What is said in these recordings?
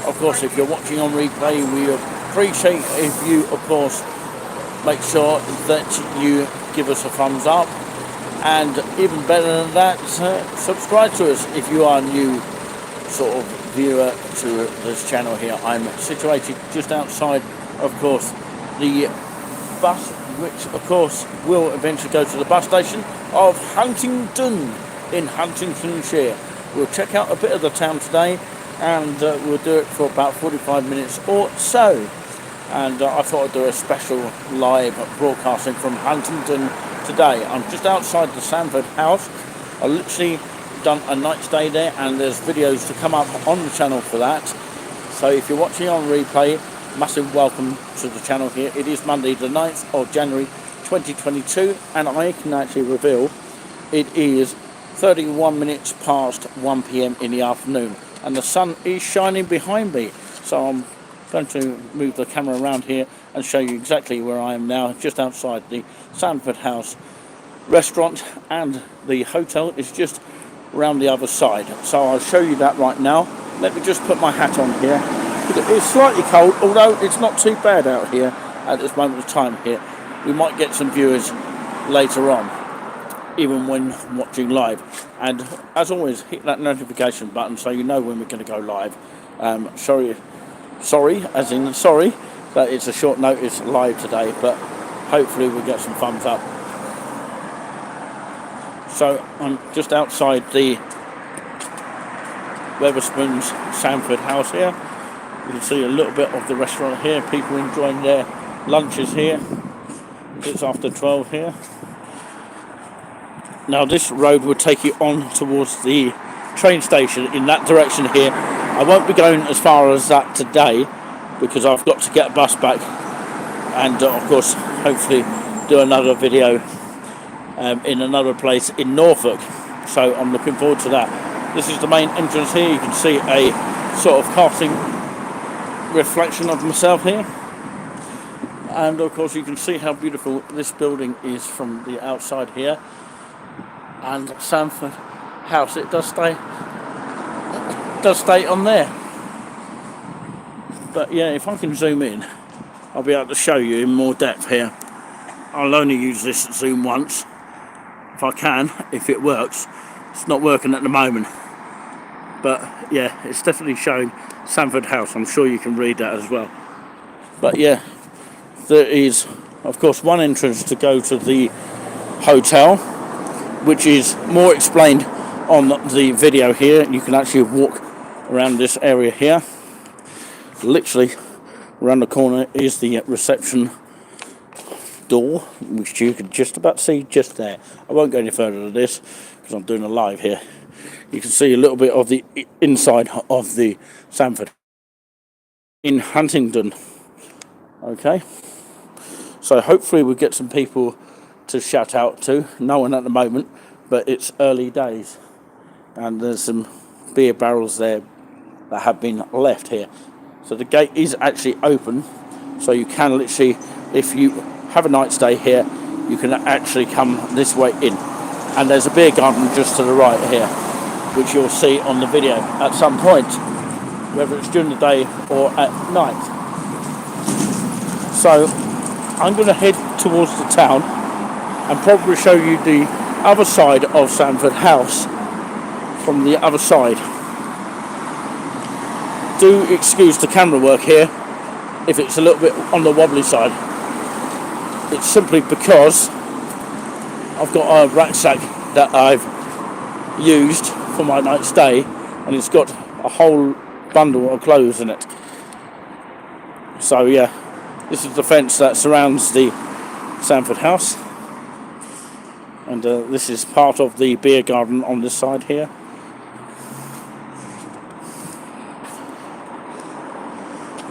Of course, if you're watching on replay, we appreciate if you, of course, make sure that you give us a thumbs up. And even better than that, subscribe to us if you are a new sort of viewer to this channel here. I'm situated just outside, of course, the bus, which of course will eventually go to the bus station of Huntingdon in Huntingdonshire. We'll check out a bit of the town today, and we'll do it for about 45 minutes or so. And I thought I'd do a special live broadcasting from Huntingdon today. I'm just outside the Sanford house. I literally done a night stay there, and there's videos to come up on the channel for that. So if you're watching on replay, massive welcome to the channel here. It is Monday the 9th of January 2022, and I can actually reveal it is 31 minutes past 1 p.m. in the afternoon, and the sun is shining behind me. So I'm going to move the camera around here and show you exactly where I am now, just outside the Sanford House restaurant, and the hotel is just around the other side. So I'll show you that right now. Let me just put my hat on here. It's slightly cold, although it's not too bad out here at this moment of time here. We might get some viewers later on, even when watching live. And as always, hit that notification button so you know when we're going to go live. Sorry that it's a short notice live today, but hopefully we'll get some thumbs up. So I'm just outside the Weatherspoons Sanford house here. You can see a little bit of the restaurant here, people enjoying their lunches here. It's after 12 here. Now this road will take you on towards the train station in that direction here. I won't be going as far as that today because I've got to get a bus back, and of course hopefully do another video in another place in Norfolk. So I'm looking forward to that. This is the main entrance here. You can see a sort of casting reflection of myself here, and of course you can see how beautiful this building is from the outside here. And Sanford House, it does stay on there. But yeah, if I can zoom in, I'll be able to show you in more depth here. I'll only use this zoom once if I can, if it works. It's not working at the moment, but yeah, it's definitely showing Sanford House. I'm sure you can read that as well. But yeah, there is of course one entrance to go to the hotel, which is more explained on the video here. You can actually walk around this area here. Literally around the corner is the reception door, which you can just about see just there. I won't go any further than this because I'm doing a live here. You can see a little bit of the inside of the Sanford in Huntingdon. Okay, so hopefully we'll get some people to shout out to. No one at the moment, but it's early days, and there's some beer barrels there that have been left here. So the gate is actually open, so you can literally, if you have a night stay here, you can actually come this way in. And there's a beer garden just to the right here, which you'll see on the video at some point, whether it's during the day or at night. So I'm going to head towards the town and probably show you the other side of Sanford House from the other side. Do excuse the camera work here if it's a little bit on the wobbly side. It's simply because I've got a rucksack that I've used for my night stay, and it's got a whole bundle of clothes in it. So yeah, this is the fence that surrounds the Sanford House, and this is part of the beer garden on this side here.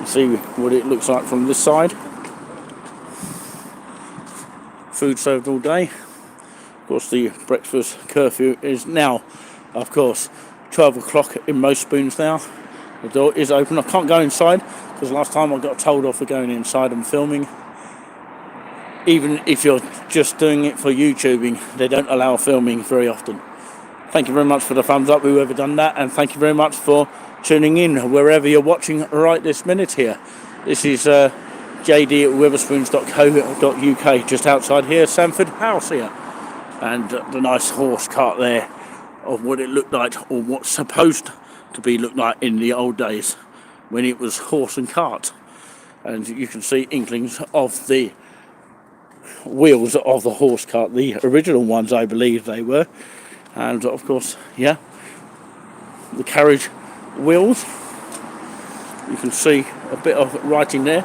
You see what it looks like from this side. Food served all day. Of course, the breakfast curfew is now, of course, 12 o'clock in most spoons now. The door is open. I can't go inside because last time I got told off for going inside and filming. Even if you're just doing it for YouTubing, they don't allow filming very often. Thank you very much for the thumbs up, whoever done that, and thank you very much for tuning in wherever you're watching right this minute here. This is JD at witherspoons.co.uk, just outside here, Sanford House here. And the nice horse cart there of what it looked like, or what's supposed to be looked like in the old days when it was horse and cart. And you can see inklings of the wheels of the horse cart, the original ones I believe they were. And of course, yeah, the carriage wheels. You can see a bit of writing there.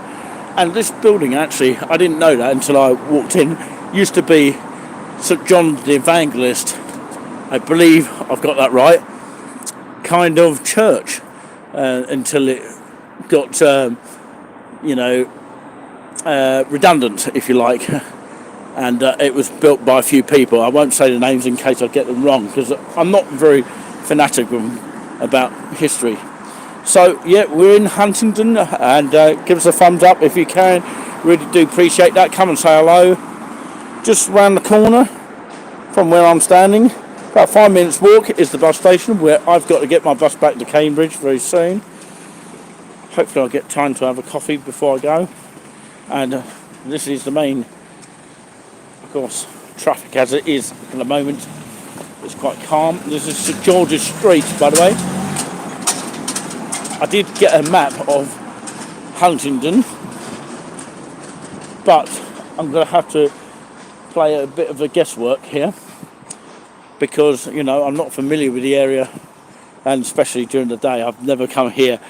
And this building, actually, I didn't know that until I walked in, used to be St John the Evangelist, I believe I've got that right, kind of church, until it got redundant, if you like. And it was built by a few people. I won't say the names in case I get them wrong, because I'm not very fanatic about history. So yeah, we're in Huntingdon, and give us a thumbs up if you can. Really do appreciate that. Come and say hello. Just round the corner from where I'm standing, about 5 minutes walk, is the bus station, where I've got to get my bus back to Cambridge very soon. Hopefully I'll get time to have a coffee before I go. And this is the main, of course, traffic as it is at the moment. It's quite calm. This is St George's Street, by the way. I did get a map of Huntingdon, but I'm going to have to play a bit of a guesswork here, because, you know, I'm not familiar with the area, and especially during the day. I've never come here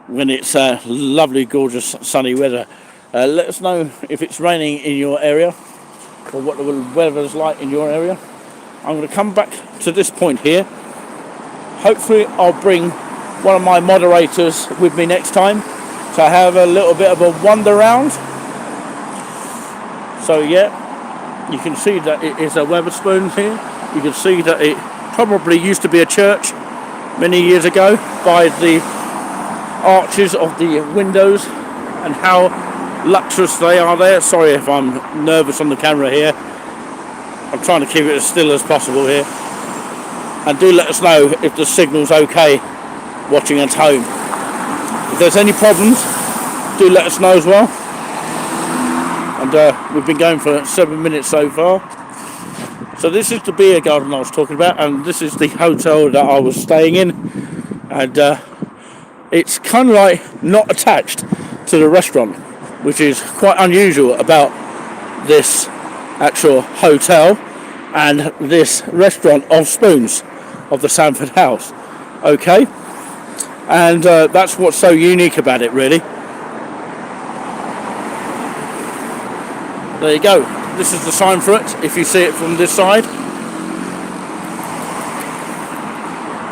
when it's lovely, gorgeous, sunny weather. Let us know if it's raining in your area, or what the weather's like in your area. I'm going to come back to this point here. Hopefully I'll bring one of my moderators with me next time to have a little bit of a wander round. So yeah, you can see that it is a Wetherspoons here. You can see that it probably used to be a church many years ago by the arches of the windows and how luxurious they are there. Sorry if I'm nervous on the camera here. I'm trying to keep it as still as possible here. And do let us know if the signal's okay watching at home. If there's any problems, do let us know as well. And we've been going for 7 minutes so far. So this is the beer garden I was talking about, and this is the hotel that I was staying in. And it's kind of like not attached to the restaurant, which is quite unusual about this actual hotel and this restaurant of Spoons of the Sanford House. Okay, and that's what's so unique about it, really. There you go. This is the sign for it, if you see it from this side.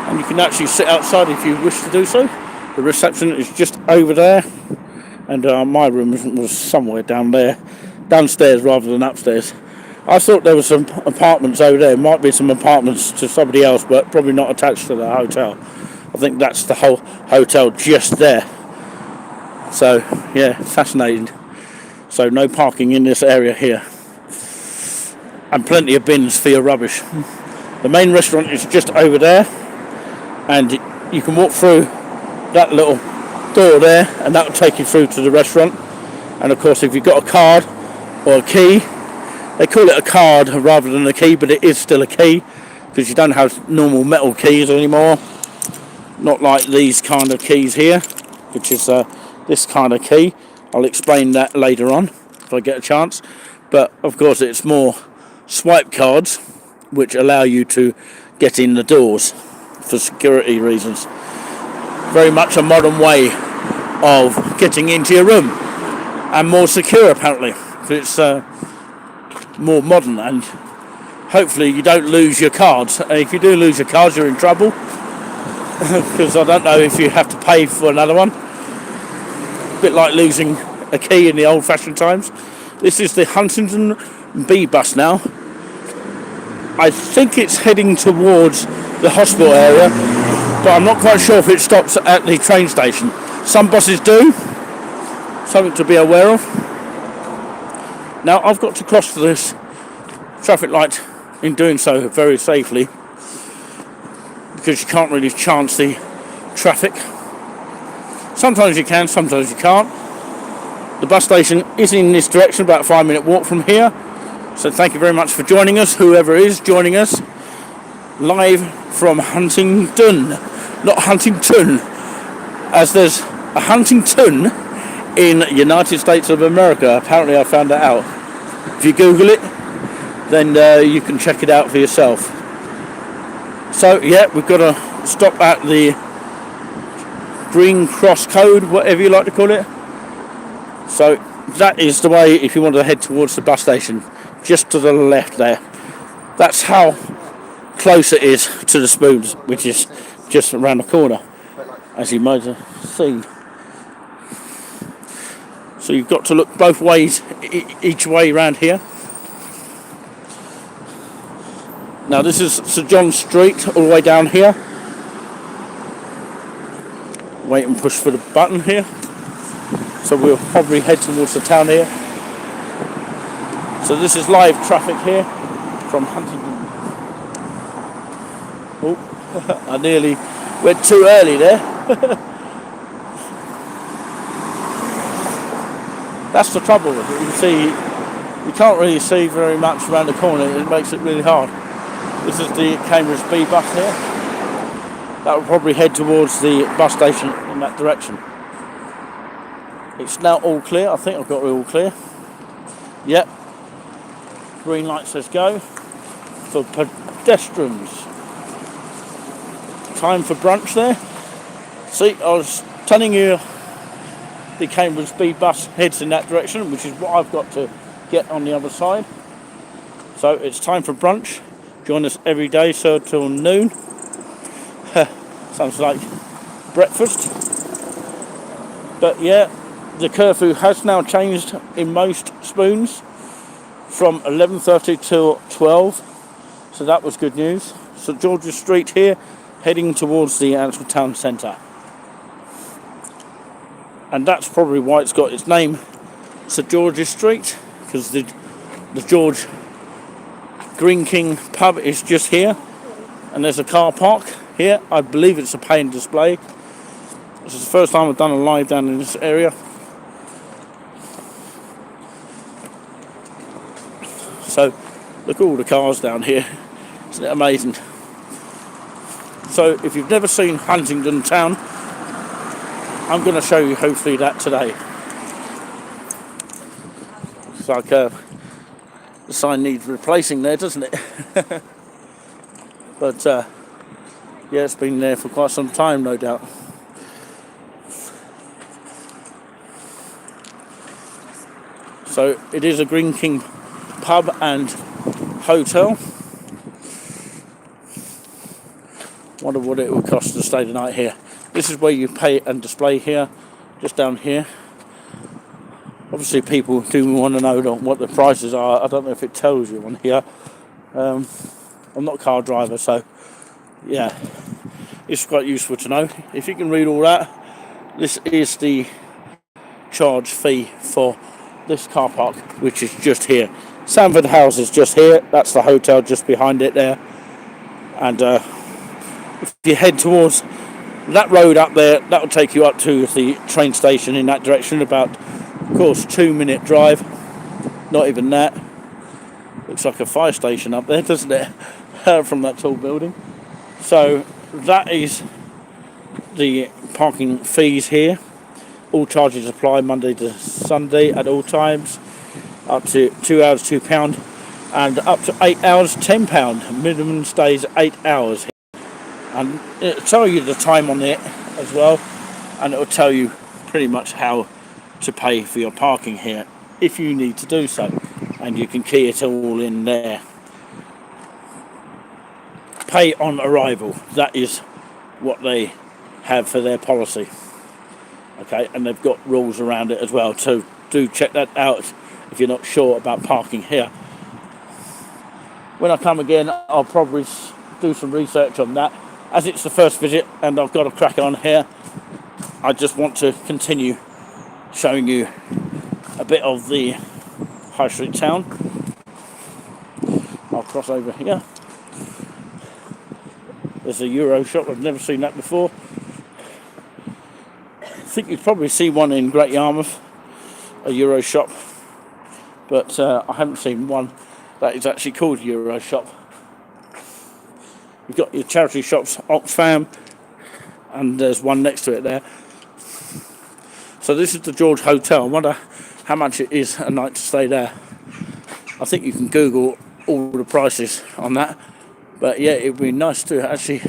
And you can actually sit outside if you wish to do so. The reception is just over there, and my room was somewhere down there, downstairs rather than upstairs. I thought there were some apartments over there. Might be some apartments to somebody else, but probably not attached to the hotel. I think that's the whole hotel just there. So yeah, fascinating. So no parking in this area here, and plenty of bins for your rubbish. The main restaurant is just over there, and you can walk through that little door there, and that will take you through to the restaurant. And of course, if you've got a card or a key, they call it a card rather than a key, but it is still a key, because you don't have normal metal keys anymore. Not like these kind of keys here, which is this kind of key. I'll explain that later on if I get a chance. But of course, it's more swipe cards, which allow you to get in the doors for security reasons. Very much a modern way of getting into your room, and more secure apparently. It's more modern, and hopefully you don't lose your cards. And if you do lose your cards, you're in trouble, because I don't know if you have to pay for another one. A bit like losing a key in the old-fashioned times. This is the Huntingdon B bus now. I think it's heading towards the hospital area, but I'm not quite sure if it stops at the train station. Some buses do. Something to be aware of. Now I've got to cross this traffic light in doing so very safely, because you can't really chance the traffic. Sometimes you can, sometimes you can't. The bus station is in this direction, about a 5-minute walk from here. So thank you very much for joining us, whoever is joining us, live from Huntingdon, not Huntington, as there's a Huntington in the United States of America. Apparently I found that out. If you Google it, then you can check it out for yourself. So yeah, we've got to stop at the Green Cross Code, whatever you like to call it. So that is the way if you want to head towards the bus station, just to the left there. That's how close it is to the Spoons, which is just around the corner, as you might have seen. So you've got to look both ways, each way around here. Now this is St John's Street, all the way down here. Wait and push for the button here. So we'll probably head towards the town here. So this is live traffic here from Huntingdon. Oh, I nearly went too early there. That's the trouble with it. You can see, you can't really see very much around the corner. It makes it really hard. This is the Cambridge B bus here. That will probably head towards the bus station in that direction. It's now all clear. I think I've got it all clear. Yep. Green light says go. For pedestrians. Time for brunch there. See, I was telling you the Cambridge speed bus heads in that direction, which is what I've got to get on the other side. So it's time for brunch. Join us every day, so till noon. Sounds like breakfast. But yeah, the curfew has now changed in most Spoons from 11:30 till 12. So that was good news. St George's Street here, heading towards the actual town centre. And that's probably why it's got its name, St George's Street, because the George Green King pub is just here, and there's a car park here. I believe it's a pay and display. This is the first time I've done a live down in this area. So look at all the cars down here. Isn't it amazing? So if you've never seen Huntingdon town, I'm going to show you hopefully that today. It's like the sign needs replacing there, doesn't it? But yeah, it's been there for quite some time, no doubt. So it is a Green King pub and hotel. Wonder what it would cost to stay the night here. This is where you pay and display here, just down here. Obviously people do want to know what the prices are. I don't know if it tells you on here. I'm not a car driver, so yeah, it's quite useful to know. If you can read all that, this is the charge fee for this car park, which is just here. Sanford House is just here. That's the hotel just behind it there. And if you head towards that road up there, that will take you up to the train station in that direction. About, of course, 2-minute drive. Not even that. Looks like a fire station up there, doesn't it? From that tall building. So that is the parking fees here. All charges apply Monday to Sunday at all times. Up to 2 hours, £2, and up to 8 hours, £10. Minimum stays 8 hours. And it'll tell you the time on it as well, and it'll tell you pretty much how to pay for your parking here if you need to do so, and you can key it all in there. Pay on arrival, that is what they have for their policy. Okay, and they've got rules around it as well, so do check that out if you're not sure about parking here. When I come again, I'll probably do some research on that. As it's the first visit and I've got a crack on here, I just want to continue showing you a bit of the High Street town. I'll cross over here. There's a Euro shop, I've never seen that before. think you'd probably see one in Great Yarmouth, a Euro shop, but I haven't seen one that is actually called Euro shop. You've got your charity shops, Oxfam, and there's one next to it there. So this is the George Hotel. I wonder how much it is a night to stay there. I think you can Google all the prices on that. But yeah, it would be nice to actually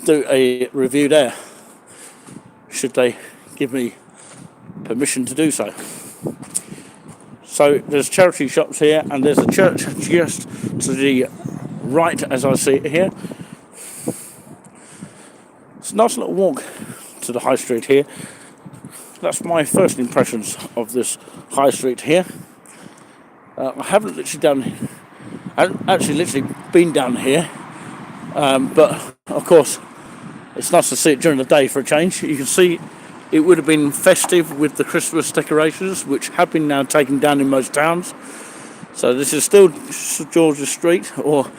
do a review there, should they give me permission to do so. So there's charity shops here, and there's a church just to the right as I see it here. It's a nice little walk to the high street here. That's my first impressions of this high street here. I haven't literally been down here, but of course it's nice to see it during the day for a change. You can see it would have been festive with the Christmas decorations, which have been now taken down in most towns. So this is still George's Street, or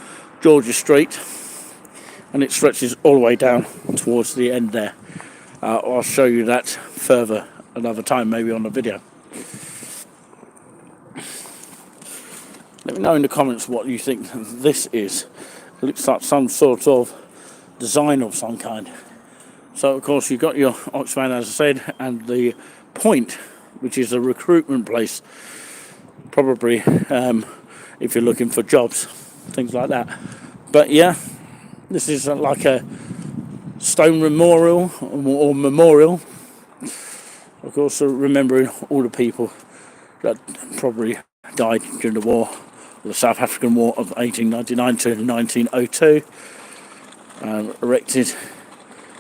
George's Street, and it stretches all the way down towards the end there. I'll show you that further another time, maybe on the video. Let me know in the comments what you think this is. It looks like some sort of design of some kind. So of course you've got your Oxman, as I said, and the Point, which is a recruitment place, probably if you're looking for jobs, things like that. But yeah, this is like a stone memorial, or memorial, of course, remembering all the people that probably died during the war, the South African War of 1899 to 1902, erected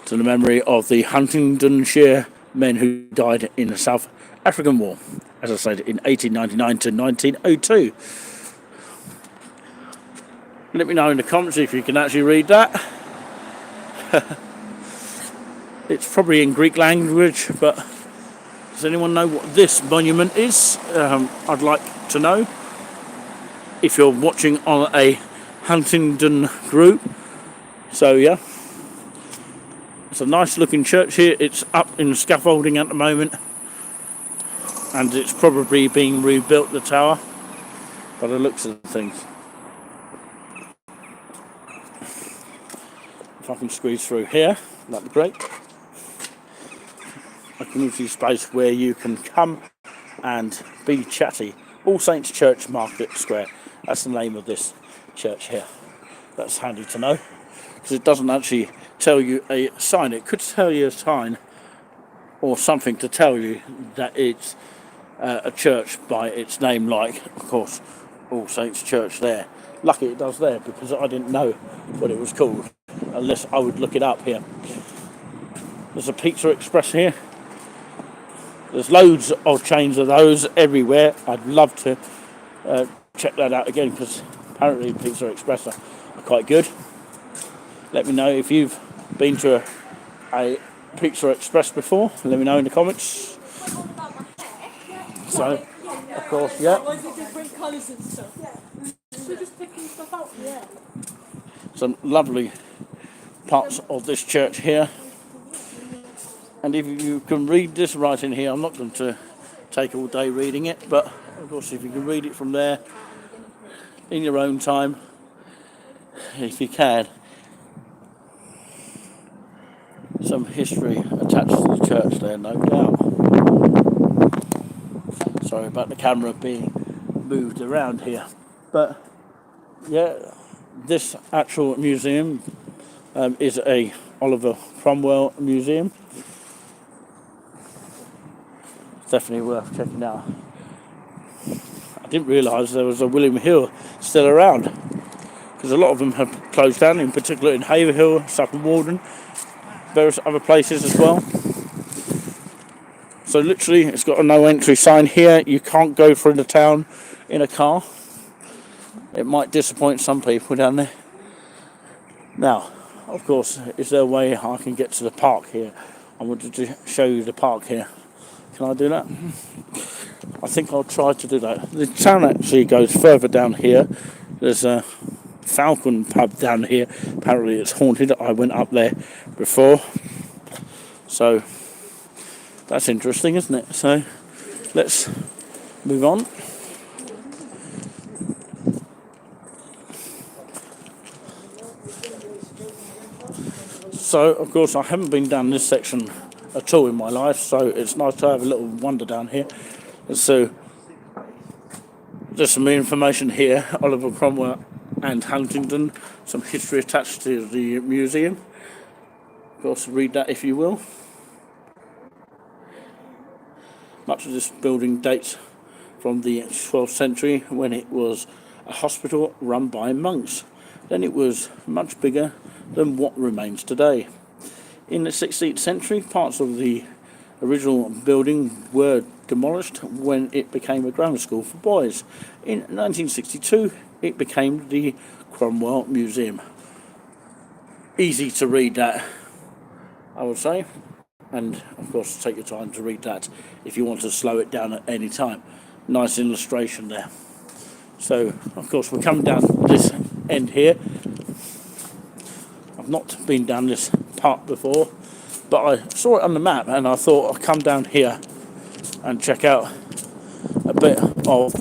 to the memory of the Huntingdonshire men who died in the South African War, as I said, in 1899 to 1902. Let me know in the comments if you can actually read that. It's probably in Greek language, but does anyone know what this monument is? I'd like to know. If you're watching on a Huntingdon group. So yeah, it's a nice looking church here. It's up in scaffolding at the moment, and it's probably being rebuilt, the tower, by the looks of things. If I can squeeze through here, that'd be great. A community space where you can come and be chatty. All Saints Church Market Square. That's the name of this church here. That's handy to know, because it doesn't actually tell you a sign. It could tell you a sign or something to tell you that it's a church by its name, like, of course, All Saints Church there. Lucky it does there, because I didn't know what it was called, unless I would look it up here. There's a Pizza Express here. There's loads of chains of those everywhere. I'd love to check that out again, because apparently Pizza Express are quite good. Let me know if you've been to a Pizza Express before. Let me know in the comments. So, of course, yeah. Some lovely parts of this church here. And if you can read this writing here, I'm not going to take all day reading it, but of course if you can read it from there in your own time, if you can. Some history attached to the church there, no doubt. Sorry about the camera being moved around here. But yeah, this actual museum is a Oliver Cromwell museum. Definitely worth checking out. I didn't realise there was a William Hill still around, because a lot of them have closed down, in particular in Haverhill, Sutton Walden, various other places as well. So literally it's got a no entry sign here. You can't go through the town in a car. It might disappoint some people down there. Now, of course, is there a way I can get to the park here? I wanted to show you the park here. Can I do that? I think I'll try to do that. The town actually goes further down here. There's a Falcon pub down here. Apparently it's haunted. I went up there before. So That's interesting, isn't it? So let's move on. So, of course, I haven't been down this section at all in my life, so it's nice to have a little wander down here. So, there's some information here, Oliver Cromwell and Huntingdon, some history attached to the museum. Of course, read that if you will. Much of this building dates from the 12th century when it was a hospital run by monks. Then it was much bigger than what remains today. In the 16th century, parts of the original building were demolished when it became a grammar school for boys. In 1962, it became the Cromwell Museum. Easy to read that, I would say. And, of course, take your time to read that if you want to slow it down at any time. Nice illustration there. So, of course, we're coming down this end here. I've not been down this part before, but I saw it on the map and I thought I'd come down here and check out a bit of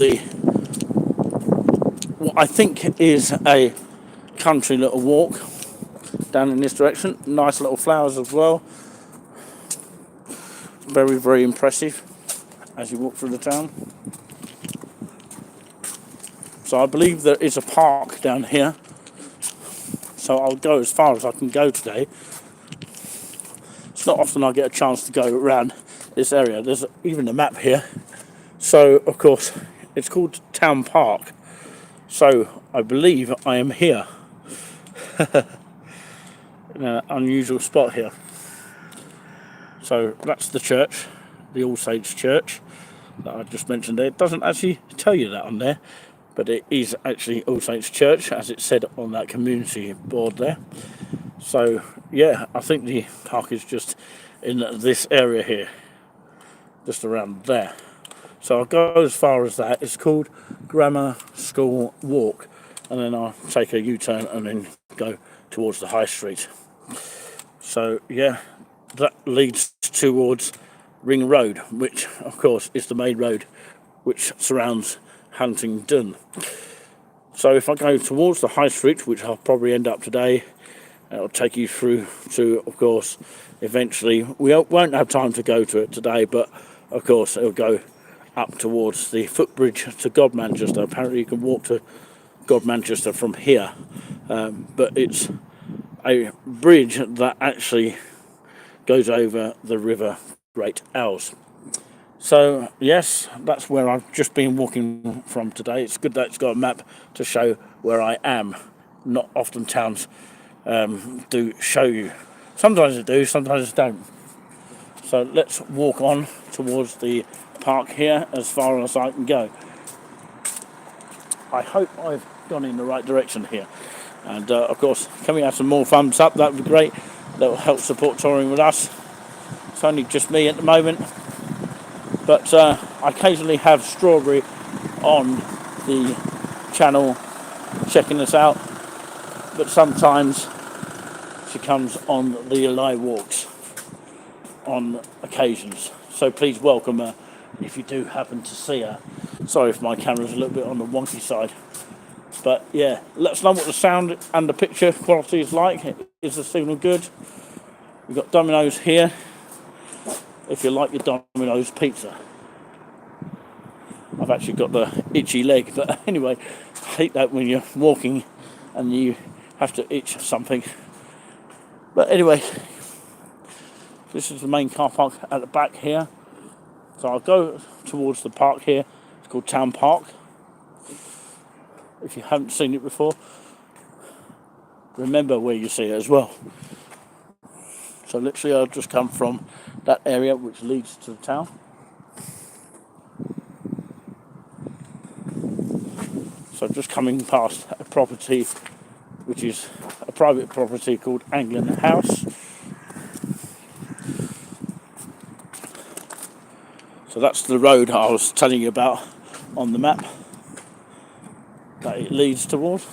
what I think is a country little walk down in this direction. Nice little flowers as well. Very, very impressive as you walk through the town. So I believe there is a park down here. So I'll go as far as I can go today. It's not often I get a chance to go around this area. There's even a map here. So, of course, it's called Town Park. So I believe I am here. In an unusual spot here. So that's the church, the All Saints Church that I just mentioned there. It doesn't actually tell you that on there, but it is actually All Saints Church, as it said on that community board there. So, yeah, I think the park is just in this area here, just around there. So I'll go as far as that. It's called Grammar School Walk, and then I'll take a U-turn and then go towards the High Street. So, yeah, that leads towards Ring Road, which, of course, is the main road which surrounds Huntingdon. So if I go towards the High Street, which I'll probably end up today, it'll take you through to, of course, eventually, we won't have time to go to it today, but, of course, it'll go up towards the footbridge to Godmanchester. Apparently you can walk to Godmanchester from here, but it's a bridge that actually goes over the River Great Ouse. So, yes, that's where I've just been walking from today. It's good that it's got a map to show where I am. Not often towns do show you. Sometimes they do, sometimes they don't. So let's walk on towards the park here as far as I can go. I hope I've gone in the right direction here. And, of course, can we have some more thumbs up? That would be great. That will help support touring with us. It's only just me at the moment. But I occasionally have Strawberry on the channel checking us out. But sometimes she comes on the live walks on occasions. So please welcome her if you do happen to see her. Sorry if my camera's a little bit on the wonky side. But yeah, let us know what the sound and the picture quality is like. Is the signal good? We've got Domino's here, if you like your Domino's pizza. I've actually got the itchy leg, but anyway, I hate that when you're walking and you have to itch something. But anyway, this is the main car park at the back here. So I'll go towards the park here. It's called Town Park. If you haven't seen it before, remember where you see it as well. So literally I've just come from that area which leads to the town. So just coming past a property which is a private property called Anglian House. So that's the road I was telling you about on the map that it leads towards.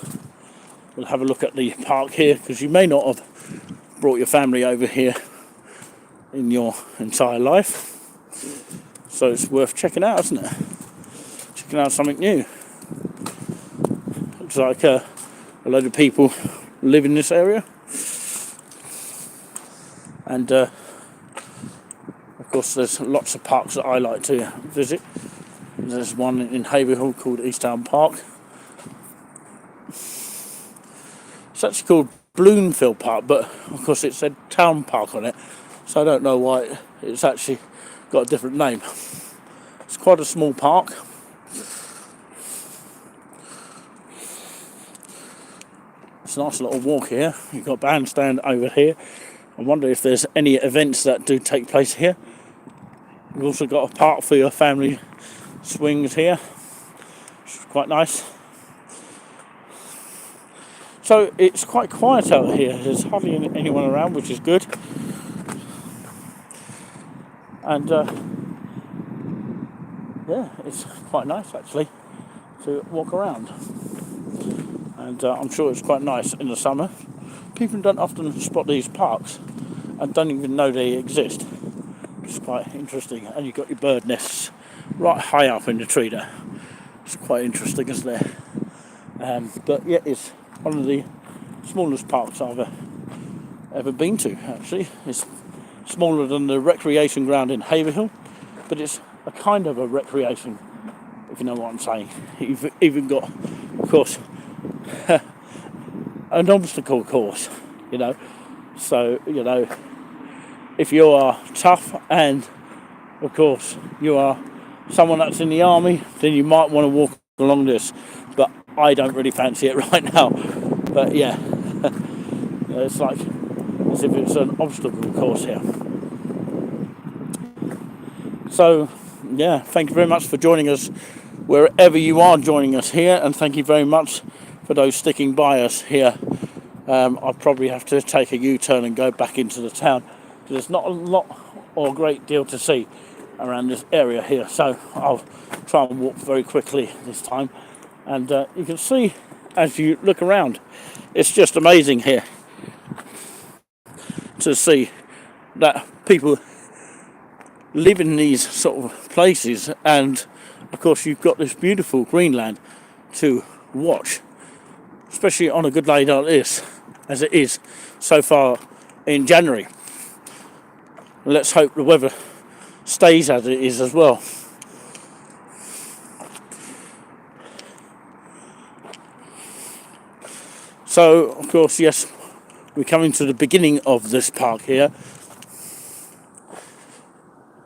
We'll have a look at the park here, because you may not have brought your family over here in your entire life. So it's worth checking out, isn't it? Checking out something new. Looks like a load of people live in this area. And of course there's lots of parks that I like to visit. There's one in Haverhill called Easttown Park. It's actually called Bloomfield Park, but of course it said Town Park on it, so I don't know why it's actually got a different name. It's quite a small park. It's a nice little walk here. You've got a bandstand over here. I wonder if there's any events that do take place here. We've also got a park for your family swings here, which is quite nice. So it's quite quiet out here. There's hardly anyone around, which is good. And yeah, it's quite nice actually to walk around. And I'm sure it's quite nice in the summer. People don't often spot these parks and don't even know they exist. It's quite interesting. And you've got your bird nests right high up in the tree there. It's quite interesting, isn't it? But yeah, it's one of the smallest parks I've ever been to, actually. It's smaller than the recreation ground in Haverhill, but it's a kind of a recreation, if you know what I'm saying. You've even got, of course, an obstacle course, you know. So, you know, if you are tough and, of course, you are someone that's in the army, then you might want to walk along this. But I don't really fancy it right now. But yeah, it's like as if it's an obstacle course here. So, yeah, thank you very much for joining us wherever you are joining us here, and thank you very much for those sticking by us here. I'll probably have to take a U-turn and go back into the town because there's not a lot or a great deal to see around this area here, so I'll try and walk very quickly this time. And you can see as you look around, it's just amazing here to see that people live in these sort of places, and of course you've got this beautiful Greenland to watch, especially on a good day like this, as it is so far in January. Let's hope the weather stays as it is as well. So, of course, yes, we're coming to the beginning of this park here.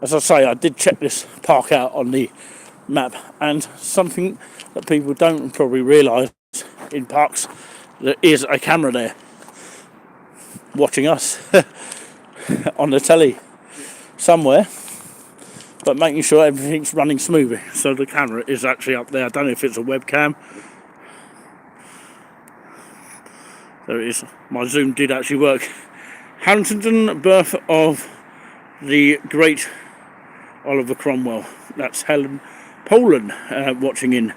As I say, I did check this park out on the map, and something that people don't probably realise in parks, there is a camera there watching us on the telly somewhere, but making sure everything's running smoothly. So the camera is actually up there. I don't know if it's a webcam. There it is. My zoom did actually work. Huntingdon, birth of the great Oliver Cromwell. That's Helen Poland watching in.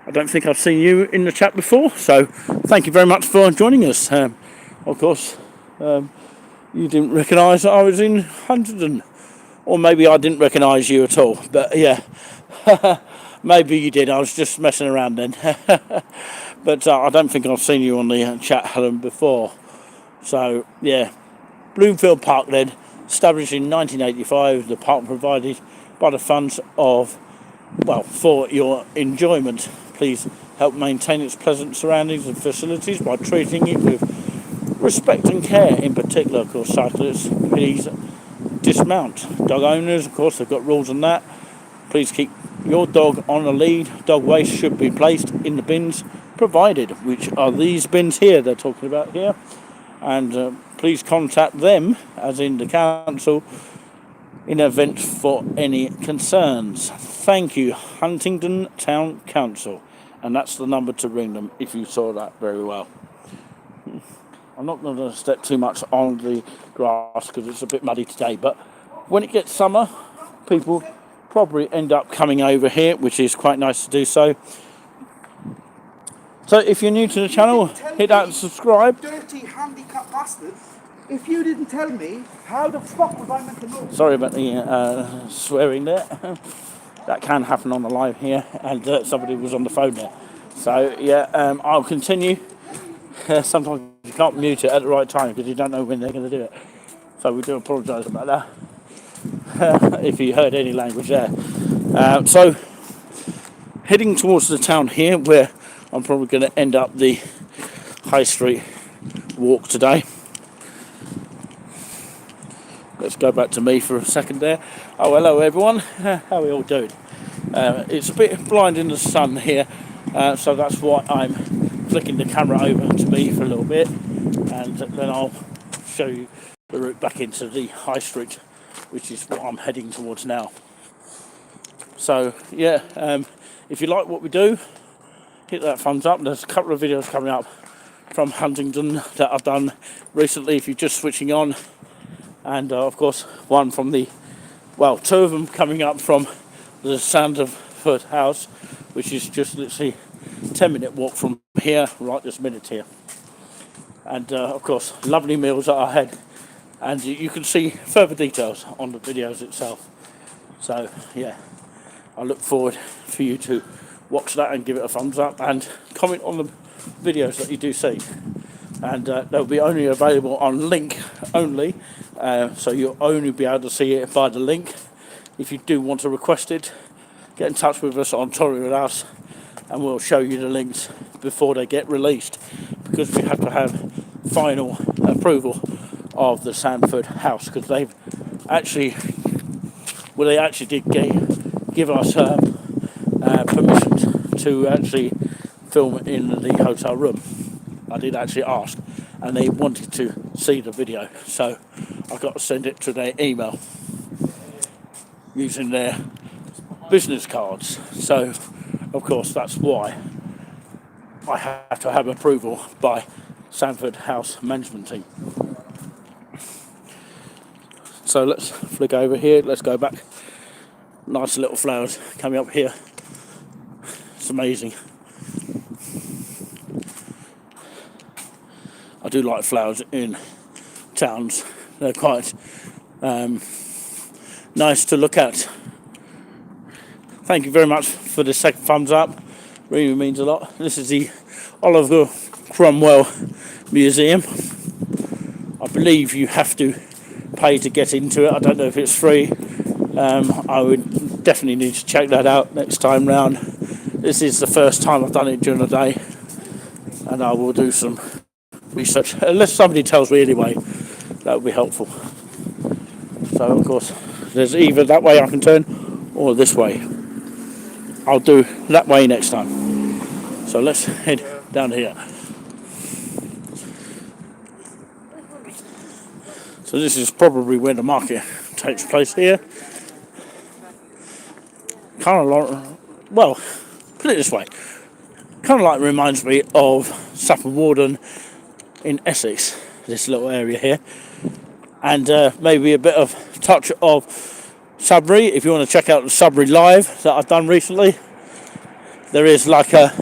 I don't think I've seen you in the chat before, so thank you very much for joining us. Of course, you didn't recognise that I was in Huntingdon, or maybe I didn't recognise you at all, but yeah, maybe you did. I was just messing around then. But I don't think I've seen you on the chat, Helen, before. So yeah, Bloomfield Park then, established in 1985. The park provided by the funds of, well, for your enjoyment. Please help maintain its pleasant surroundings and facilities by treating it with respect and care. In particular, of course, cyclists, please dismount. Dog owners, of course, they've got rules on that. Please keep your dog on a lead. Dog waste should be placed in the bins provided, which are these bins here they're talking about here. And please contact them, as in the council, in event for any concerns. Thank you, Huntingdon Town Council. And that's the number to ring them if you saw that very well. I'm not going to step too much on the grass because it's a bit muddy today, but when it gets summer, people probably end up coming over here, which is quite nice to do so. So if you're new to the channel, hit that subscribe. Dirty handicap bastard. If you didn't tell me, how the fuck was I meant to know? Sorry about the swearing there. That can happen on the live here, and somebody was on the phone there. So yeah, I'll continue. Sometimes you can't mute it at the right time because you don't know when they're going to do it. So we do apologise about that. If you heard any language there. So heading towards the town here, where I'm probably going to end up the High Street walk today. Let's go back to me for a second there. Oh, hello everyone. How are we all doing? It's a bit blind in the sun here, so that's why I'm flicking the camera over to me for a little bit, and then I'll show you the route back into the High Street, which is what I'm heading towards now. So yeah, if you like what we do, hit that thumbs up. There's a couple of videos coming up from Huntingdon that I've done recently if you're just switching on, and of course one from the, well, two of them coming up from the Sandford House, which is just literally 10-minute walk from here, right this minute here. And of course, lovely meals that I had, and you can see further details on the videos itself. So yeah, I look forward for you to watch that and give it a thumbs up and comment on the videos that you do see. And they'll be only available on link only, so you'll only be able to see it by the link. If you do want to request it, get in touch with us on Tory with us, and we'll show you the links before they get released, because we have to have final approval of the Sandford House, because they actually did give us permission to actually film in the hotel room. I did actually ask, and they wanted to see the video, so I got to send it to their email using their business cards. So of course that's why I have to have approval by Sandford House management team. So let's flick over here, let's go back. Nice little flowers coming up here, it's amazing. I do like flowers in towns, they're quite nice to look at. Thank you very much for the second thumbs up, really means a lot. This is the Oliver Cromwell Museum. I believe you have to pay to get into it. I don't know if it's free. I would definitely need to check that out next time round. This is the first time I've done it during the day, and I will do some research, unless somebody tells me anyway. That would be helpful. So of course there's either that way I can turn or this way. I'll do that way next time. So let's head down here. So this is probably where the market takes place here. Kind of like, well, put it this way, kind of like reminds me of Saffron Walden in Essex, this little area here, and maybe a bit of touch of Sudbury. If you want to check out the Sudbury Live that I've done recently, there is like a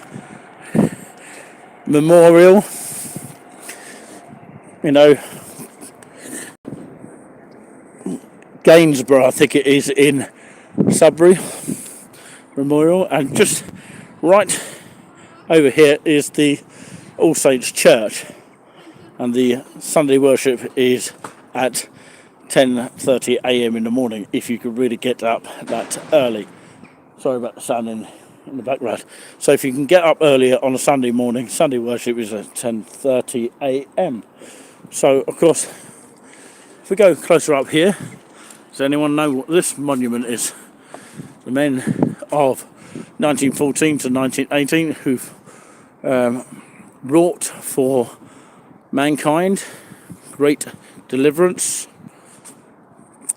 memorial, you know, Gainsborough I think it is in Sudbury Memorial, and just right over here is the All Saints Church, and the Sunday worship is at 10:30 a.m. in the morning, if you could really get up that early. Sorry about the sound in the background. So if you can get up earlier on a Sunday morning, Sunday worship is at 10:30 a.m. So of course, if we go closer up here, does anyone know what this monument is? The men of 1914 to 1918 who've wrought for mankind great deliverance,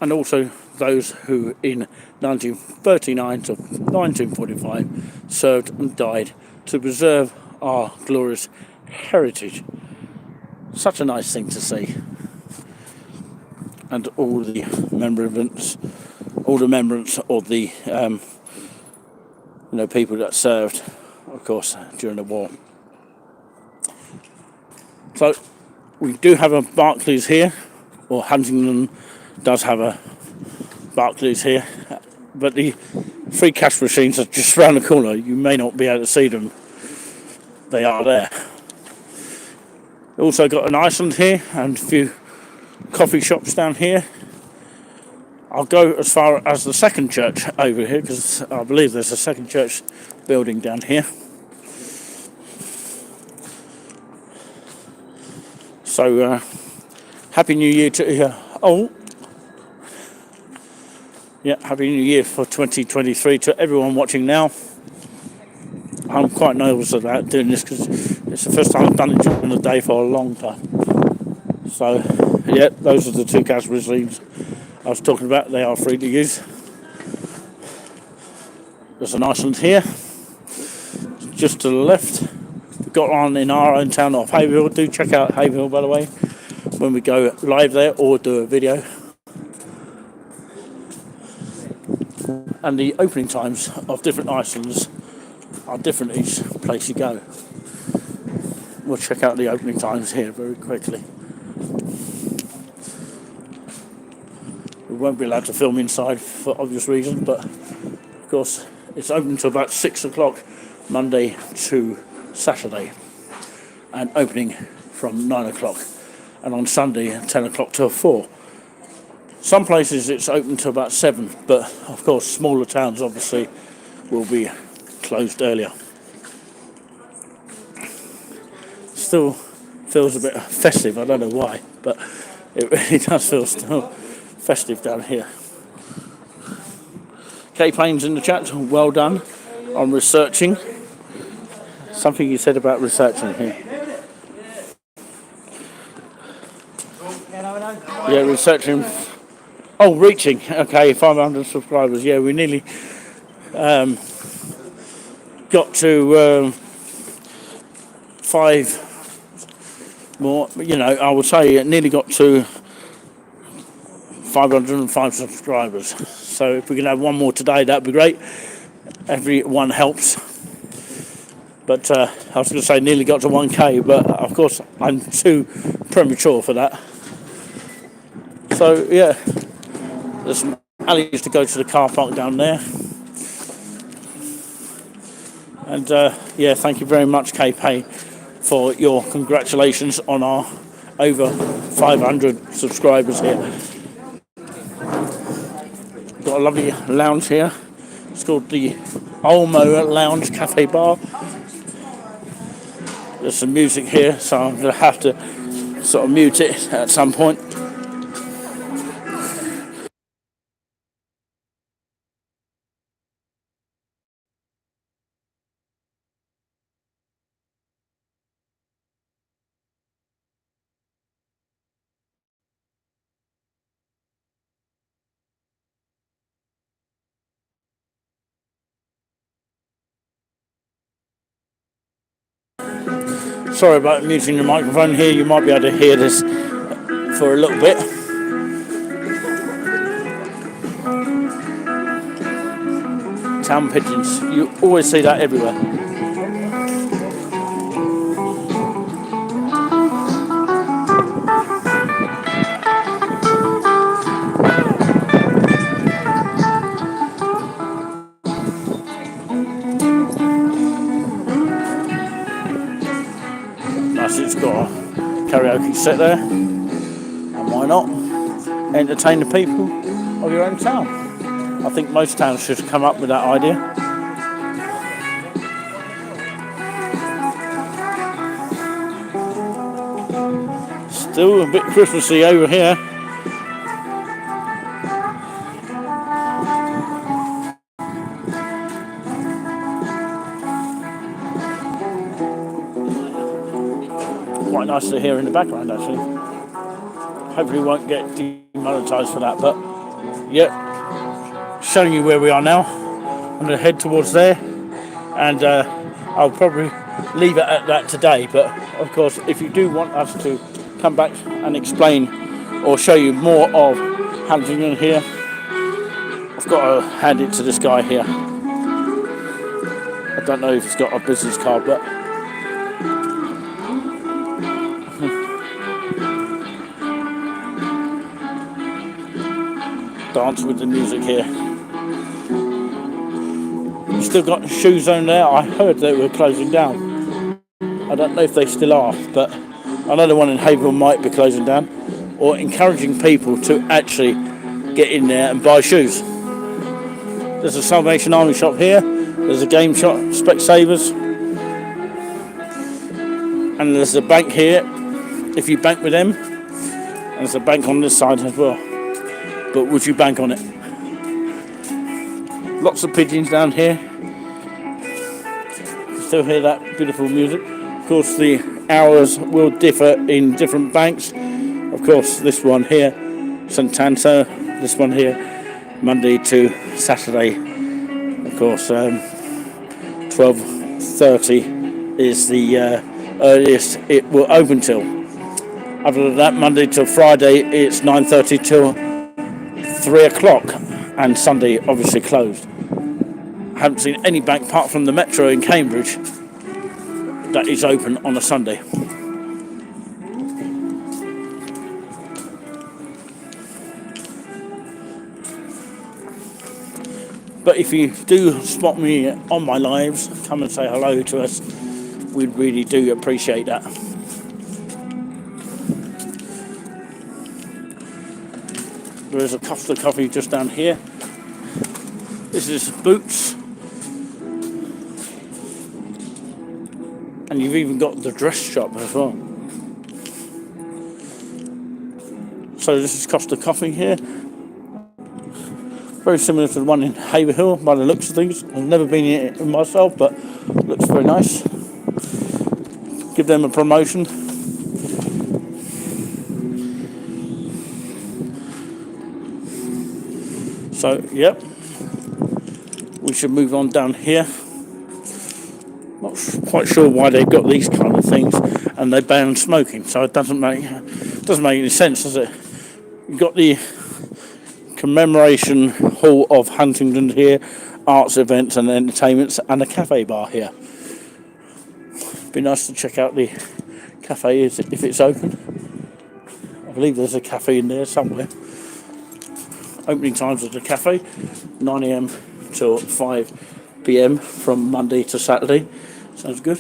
and also those who in 1939 to 1945 served and died to preserve our glorious heritage. Such a nice thing to see. And all the remembrance of the people that served, of course, during the war. So We do have a Barclays here, or Huntingdon does have a Barclays here, but the free cash machines are just around the corner. You may not be able to see them. They are there. Also got an Iceland here and a few coffee shops down here. I'll go as far as the second church over here, because I believe there's a second church building down here. So, Happy New Year to you. Happy New Year for 2023 to everyone watching now. I'm quite nervous about doing this because it's the first time I've done it during the day for a long time. So, those are the two cash machines I was talking about. They are free to use. There's an Iceland here, just to the left. We've got one in our own town of Haverhill. Do check out Haverhill, by the way, when we go live there or do a video. And the opening times of different Icelands are different each place you go. We'll check out the opening times here very quickly. We won't be allowed to film inside for obvious reasons, but of course it's open to about 6 o'clock Monday to Saturday, and opening from 9 o'clock, and on Sunday 10 o'clock till 4. Some places it's open to about 7, but of course smaller towns obviously will be closed earlier. Still feels a bit festive, I don't know why, but it really does feel still festive down here. Kay Payne's in the chat, well done on researching. Something you said about researching here. Yeah, researching. Oh, reaching. Okay, 500 subscribers. Yeah, we nearly got to 5 more. I would say it nearly got to 505 subscribers. So if we can have one more today, that'd be great. Everyone helps. But I was going to say nearly got to 1k, but of course I'm too premature for that. So yeah, there's some alleys to go to the car park down there. And thank you very much, KP, for your congratulations on our over 500 subscribers here. Got a lovely lounge here. It's called the Olmo Lounge Cafe Bar. There's some music here, so I'm going to have to sort of mute it at some point. Sorry about muting the microphone here, you might be able to hear this for a little bit. Town pigeons, you always see that everywhere. It's got a karaoke set there, and why not entertain the people of your own town? I think most towns should come up with that idea. Still a bit Christmassy over here. Quite nice to hear in the background, actually. Hopefully we won't get demonetised for that, but showing you where we are now. I'm going to head towards there, and I'll probably leave it at that today, but of course if you do want us to come back and explain or show you more of Huntingdon here, I've got to hand it to this guy here. I don't know if he's got a business card, but dance with the music here. You still got Shoe Zone there. I heard they were closing down. I don't know if they still are, but I know the one in Haverhill might be closing down, or encouraging people to actually get in there and buy shoes. There's a Salvation Army shop here. There's a game shop, Specsavers, and there's a bank here. If you bank with them, and there's a bank on this side as well. But would you bank on it? Lots of pigeons down here. Still hear that beautiful music. Of course, the hours will differ in different banks. Of course, this one here, Santander. This one here, Monday to Saturday. Of course, 12:30 is the earliest it will open till. Other than that, Monday till Friday, it's 9:30 till 3 o'clock, and Sunday obviously closed. I haven't seen any bank apart from the Metro in Cambridge that is open on a Sunday. But if you do spot me on my lives, come and say hello to us. We'd really do appreciate that. There is a Costa Coffee just down here. This is Boots. And you've even got the dress shop as well. So this is Costa Coffee here. Very similar to the one in Haverhill by the looks of things. I've never been here myself, but looks very nice. Give them a promotion. So, yep. We should move on down here. Not quite sure why they've got these kind of things, and they ban smoking. So it doesn't make any sense, does it? You've got the commemoration hall of Huntingdon here, arts events and entertainments, and a cafe bar here. Be nice to check out the cafe if it's open. I believe there's a cafe in there somewhere. Opening times of the cafe, 9 a.m. till 5 p.m. from Monday to Saturday. Sounds good.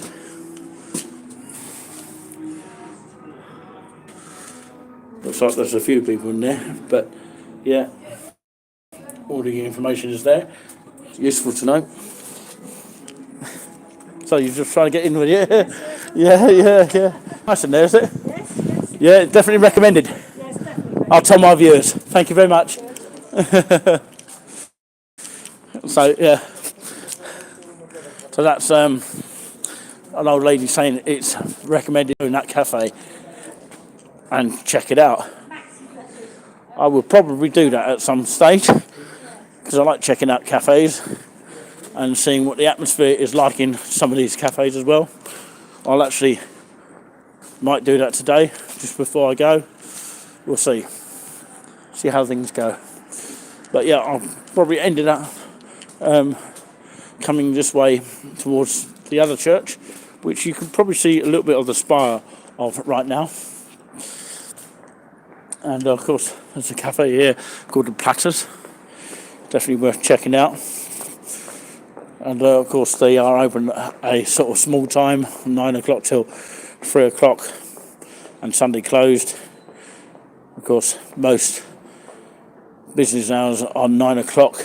Looks like there's a few people in there, but yeah, all the information is there. It's useful to know. So you're just trying to get in with it? Yeah. Nice in there, is it? Yes. Yeah, definitely recommended. Yes, definitely. I'll tell my viewers. Thank you very much. So yeah, so that's an old lady saying it's recommended in that cafe and check it out. I will probably do that at some stage because I like checking out cafes and seeing what the atmosphere is like in some of these cafes as well. I'll actually might do that today just before I go. We'll see how things go. But yeah, I'll probably ended up coming this way towards the other church, which you can probably see a little bit of the spire of right now. And of course, there's a cafe here called the Platters. Definitely worth checking out. And of course, they are open at a sort of small time, 9 o'clock till 3 o'clock, and Sunday closed. Of course, most business hours are 9 o'clock,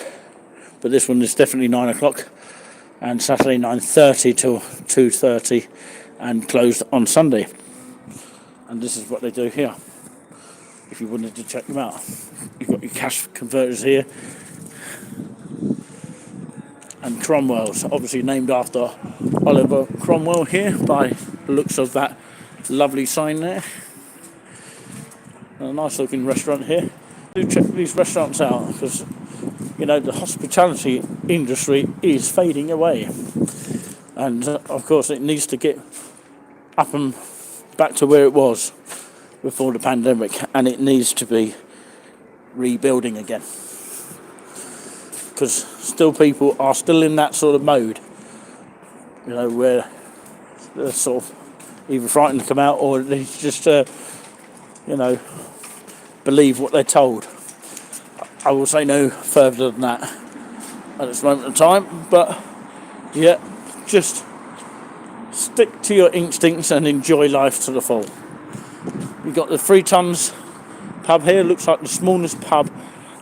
but this one is definitely 9 o'clock, and Saturday 9:30 till 2:30, and closed on Sunday. And this is what they do here. If you wanted to check them out, you've got your cash converters here, and Cromwell's, obviously named after Oliver Cromwell here by the looks of that lovely sign there. And a nice looking restaurant here. Do check these restaurants out because the hospitality industry is fading away, and of course it needs to get up and back to where it was before the pandemic, and it needs to be rebuilding again because still people are still in that sort of mode, where they're sort of either frightened to come out or they just believe what they're told. I will say no further than that at this moment in time. But yeah, just stick to your instincts and enjoy life to the full. You've got the 3 Tons pub here. Looks like the smallest pub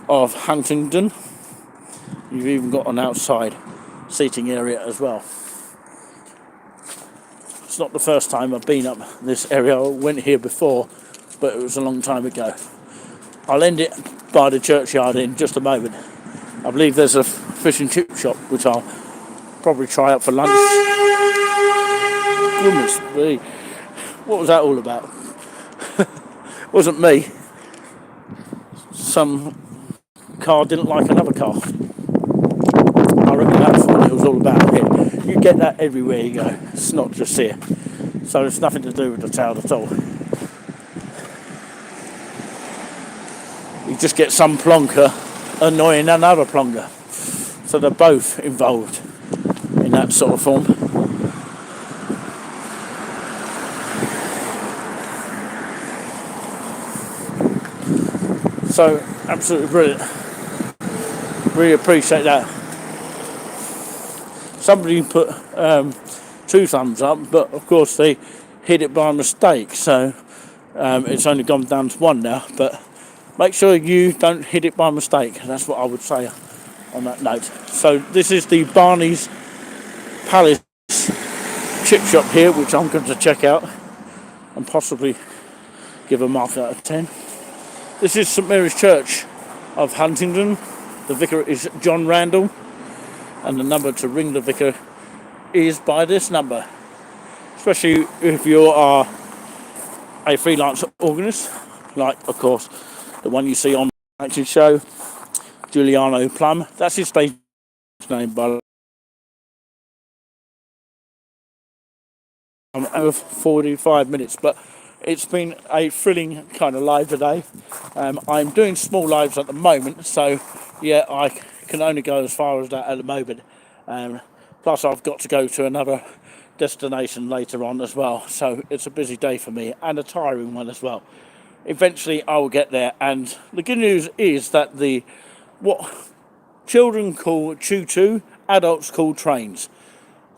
of Huntingdon. You've even got an outside seating area as well. It's not the first time I've been up this area. I went here before, but it was a long time ago. I'll end it by the churchyard in just a moment. I believe there's a fish and chip shop which I'll probably try out for lunch. Goodness me, what was that all about? Wasn't me. Some car didn't like another car. I reckon that's what it was all about here. You get that everywhere you go. It's not just here. So it's nothing to do with the town at all. You just get some plonker annoying another plonker. So they're both involved in that sort of form. So absolutely brilliant. Really appreciate that. Somebody put 2 thumbs up, but of course they hit it by mistake, so it's only gone down to 1 now. But make sure you don't hit it by mistake. That's what I would say on that note. So this is the Barney's Palace chip shop here, which I'm going to check out and possibly give a mark out of 10. This is St Mary's Church of Huntingdon. The vicar is John Randall, and the number to ring the vicar is by this number, especially if you are a freelance organist, like of course the one you see on the action show, Giuliano Plum. That's his stage name, by over 45 minutes, but it's been a thrilling kind of live today. I'm doing small lives at the moment, so yeah, I can only go as far as that at the moment. Plus I've got to go to another destination later on as well, so it's a busy day for me and a tiring one as well. Eventually I will get there, and the good news is that what children call choo-choo, adults call trains.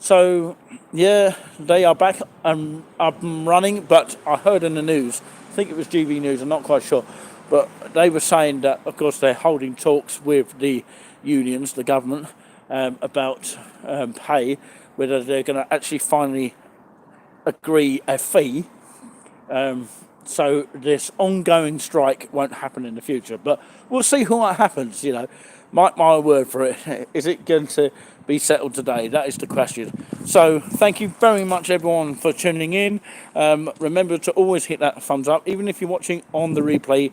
So yeah, they are back and up and running, but I heard in the news, I think it was GB News, I'm not quite sure, but they were saying that of course they're holding talks with the unions, the government, about pay, whether they're going to actually finally agree a fee, so this ongoing strike won't happen in the future. But we'll see what happens, you know. Mark my word for it. Is it going to be settled today? That is the question. So thank you very much everyone for tuning in. Remember to always hit that thumbs up. Even if you're watching on the replay,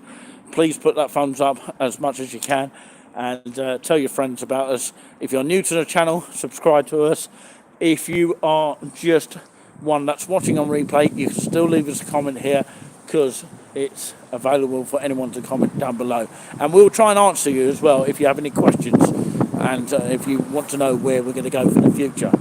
please put that thumbs up as much as you can, and tell your friends about us. If you're new to the channel, subscribe to us. If you are just one that's watching on replay, you can still leave us a comment here, because it's available for anyone to comment down below, and we'll try and answer you as well if you have any questions, and if you want to know where we're going to go for the future.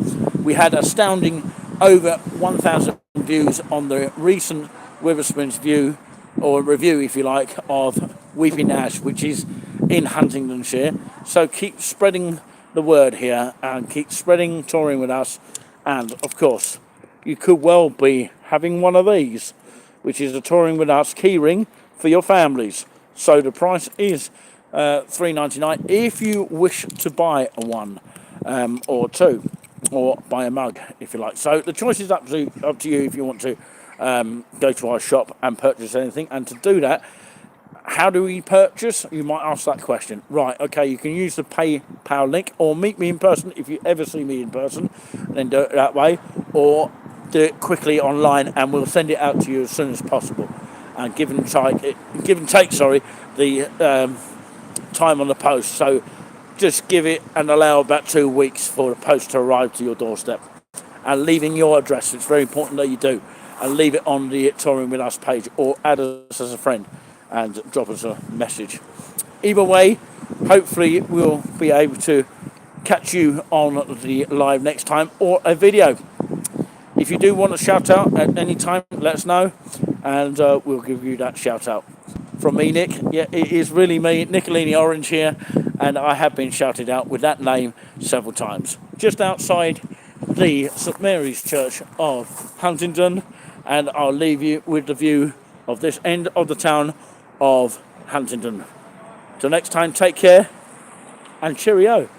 We had astounding over 1,000 views on the recent Witherspoon's view, or review if you like, of Weeping Ash, which is in Huntingdonshire. So keep spreading the word here and keep spreading touring with us, and of course you could well be having one of these, which is a touring with us keyring for your families. So the price is $3.99 if you wish to buy one, or 2, or buy a mug if you like. So the choice is up to you if you want to go to our shop and purchase anything. And to do that, how do we purchase? You might ask that question. Right, okay, you can use the PayPal link, or meet me in person if you ever see me in person, and then do it that way, or do it quickly online and we'll send it out to you as soon as possible. And give and take, the time on the post. So just give it and allow about 2 weeks for the post to arrive to your doorstep. And leaving your address, it's very important that you do, and leave it on the Touring With Us page, or add us as a friend and drop us a message. Either way, hopefully we'll be able to catch you on the live next time, or a video. If you do want a shout out at any time, let us know, and we'll give you that shout out. from me, Nick. Yeah, it is really me, Nicolini Orange here, and I have been shouted out with that name several times. Just outside the St Mary's Church of Huntingdon, and I'll leave you with the view of this end of the town of Huntingdon. Till next time, take care and cheerio.